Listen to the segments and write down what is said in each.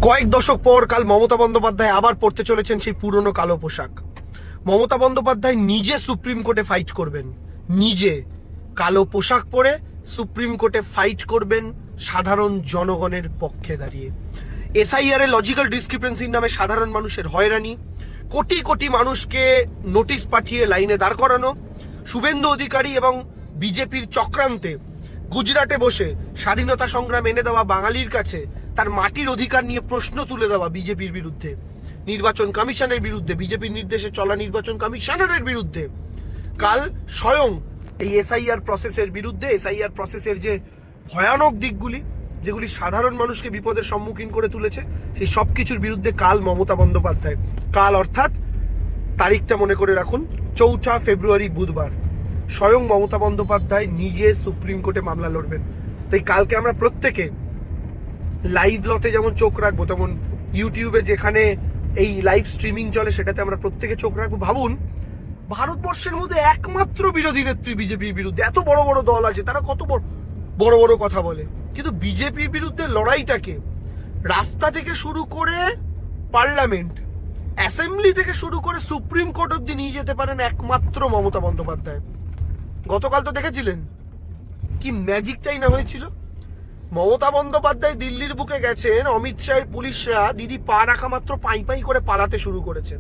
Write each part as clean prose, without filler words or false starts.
কয়েক দশক পর কাল মমতা বন্দ্যোপাধ্যায় আবার পড়তে চলেছেন সেই পুরনো কালো পোশাক। মমতা বন্দ্যোপাধ্যায় নিজে সুপ্রিম কোর্টে ফাইট করবেন, নিজে কালো পোশাক পরে সুপ্রিম কোর্টে ফাইট করবেন সাধারণ জনগণের পক্ষে দাঁড়িয়ে। এসআইআর এর লজিক্যাল ডিসক্রিপেন্সির নামে সাধারণ মানুষের হয়রানি, কোটি কোটি মানুষকে নোটিশ পাঠিয়ে লাইনে দাঁড় করানো, শুভেন্দু অধিকারী এবং বিজেপির চক্রান্তে গুজরাটে বসে স্বাধীনতা সংগ্রাম এনে দেওয়া বাঙালির কাছে তার মাটির অধিকার নিয়ে প্রশ্ন তুলে দেওয়া বিজেপির বিরুদ্ধে, নির্বাচন কমিশনের বিরুদ্ধে, বিজেপির নির্দেশে চলা নির্বাচন কমিশনারের বিরুদ্ধে, কাল স্বয়ং এই এসআইআর প্রসেসের বিরুদ্ধে, এসআইআর প্রসেসের যে ভয়ানক দিকগুলি যেগুলি সাধারণ মানুষকে বিপদের সম্মুখীন করে তুলেছে, সেই সব কিছুর বিরুদ্ধে কাল মমতা বন্দ্যোপাধ্যায়, কাল অর্থাৎ তারিখটা মনে করে রাখুন 4 ফেব্রুয়ারি বুধবার, স্বয়ং মমতা বন্দ্যোপাধ্যায় নিজে সুপ্রিম কোর্টে মামলা লড়বেন। তাই কালকে আমরা প্রত্যেকে লাইভ লতে যেমন চোখ রাখবো, তেমন ইউটিউবে যেখানে এই লাইভ স্ট্রিমিং চলে সেটাতে আমরা প্রত্যেকে চোখ রাখবো। ভাবুন, ভারতবর্ষের মধ্যে একমাত্র বিরোধী নেত্রী বিজেপির বিরুদ্ধে, এত বড় বড় দল আছে, তারা কত বড় বড় কথা বলে, কিন্তু বিজেপির বিরুদ্ধে লড়াইটাকে রাস্তা থেকে শুরু করে পার্লামেন্ট, অ্যাসেম্বলি থেকে শুরু করে সুপ্রিম কোর্ট অব্দি নিয়ে যেতে পারেন একমাত্র মমতা বন্দ্যোপাধ্যায়। গতকাল তো দেখেছিলেন কি ম্যাজিকটাই না হয়েছিল। মমতা বন্দ্যোপাধ্যায় দিল্লির বুকে গেছেন, অমিত শাহের পুলিশরা দিদি পা রাখা মাত্র পাই পাই করে পালাতে শুরু করেছেন।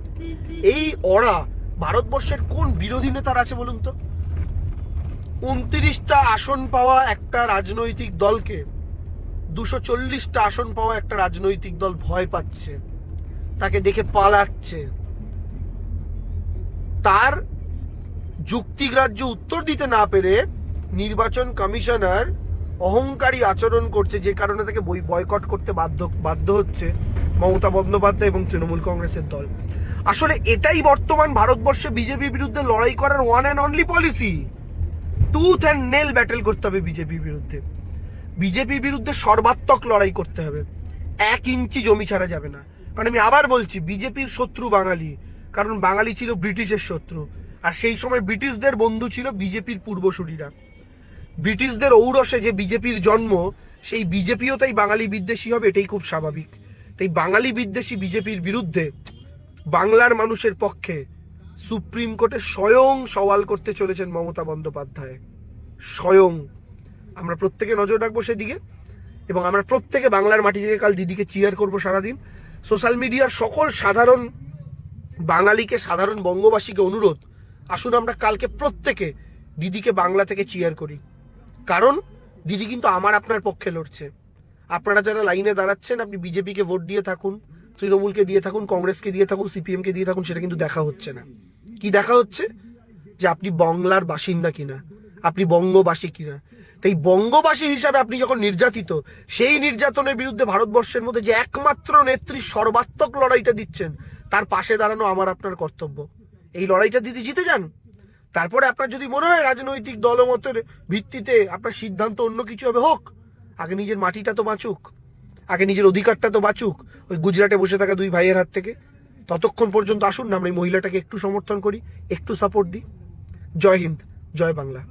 এই ওরা ভারতবর্ষের কোন বিরোধী নেতার আছে বলুন তো? 29টা আসন পাওয়া একটা রাজনৈতিক দলকে 240টা আসন পাওয়া একটা রাজনৈতিক দল ভয় পাচ্ছে, তাকে দেখে পালাচ্ছে। তার যুক্তিগ্রাহ্য উত্তর দিতে না পেরে নির্বাচন কমিশনার অহংকারী আচরণ করছে, যে কারণে তাকে বয়কট করতে বাধ্য হচ্ছে মমতা বন্দ্যোপাধ্যায় এবং তৃণমূল কংগ্রেসের দল। আসলে এটাই বর্তমান ভারতবর্ষে বিজেপির বিরুদ্ধে লড়াই করার one and only policy. Tooth and nail battle করতে হবে বিজেপির বিরুদ্ধে। বিজেপির বিরুদ্ধে সর্বাত্মক লড়াই করতে হবে, 1 ইঞ্চি জমি ছাড়া যাবে না। কারণ আমি আবার বলছি, বিজেপির শত্রু বাঙালি, কারণ বাঙালি ছিল ব্রিটিশের শত্রু, আর সেই সময় ব্রিটিশদের বন্ধু ছিল বিজেপির পূর্বসূরীরা। ব্রিটিশদের ঔরসে যে বিজেপির জন্ম, সেই বিজেপিও তাই বাঙালি বিদ্বেষী হবে, এটাই খুব স্বাভাবিক। তাই বাঙালি বিদ্বেষী বিজেপির বিরুদ্ধে বাংলার মানুষের পক্ষে সুপ্রিম কোর্টে স্বয়ং সওয়াল করতে চলেছেন মমতা বন্দ্যোপাধ্যায়, স্বয়ং। আমরা প্রত্যেকে নজর রাখবো সেদিকে, এবং আমরা প্রত্যেকে বাংলার মাটি থেকে কাল দিদিকে চিয়ার করবো সারাদিন। সোশ্যাল মিডিয়ার সকল সাধারণ বাঙালিকে, সাধারণ বঙ্গবাসীকে অনুরোধ, আসুন আমরা কালকে প্রত্যেকে দিদিকে বাংলা থেকে চিয়ার করি। কারণ দিদি কিন্তু আমার আপনার পক্ষে লড়ছে। আপনারা যারা লাইনে দাঁড়াচ্ছেন, আপনি বিজেপিকে ভোট দিয়ে থাকুন, তৃণমূলকে দিয়ে থাকুন, কংগ্রেসকে দিয়ে থাকুন, সিপিএমকে দিয়ে থাকুন, সেটা কিন্তু দেখা হচ্ছে না। কি দেখা হচ্ছে? যে আপনি বাংলার বাসিন্দা কিনা, আপনি বঙ্গবাসী কিনা। তাই বঙ্গবাসী হিসাবে আপনি যখন নির্যাতিত, সেই নির্যাতনের বিরুদ্ধে ভারতবর্ষের মধ্যে যে একমাত্র নেত্রী সর্বাত্মক লড়াইটা দিচ্ছেন, তার পাশে দাঁড়ানো আমার আপনার কর্তব্য। এই লড়াইটা দিদি জিতে যান, তারপরে আপনার যদি মনে হয় রাজনৈতিক দলমতের ভিত্তিতে আপনার সিদ্ধান্ত অন্য কিছু হবে, হোক। আগে নিজের মাটিটা তো বাঁচুক, আগে নিজের অধিকারটা তো বাঁচুক ওই গুজরাটে বসে থাকা 2 ভাইয়ের হাত থেকে। ততক্ষণ পর্যন্ত আসুন না আমরা এই মহিলাটাকে একটু সমর্থন করি, একটু সাপোর্ট দিই। জয় হিন্দ, জয় বাংলা।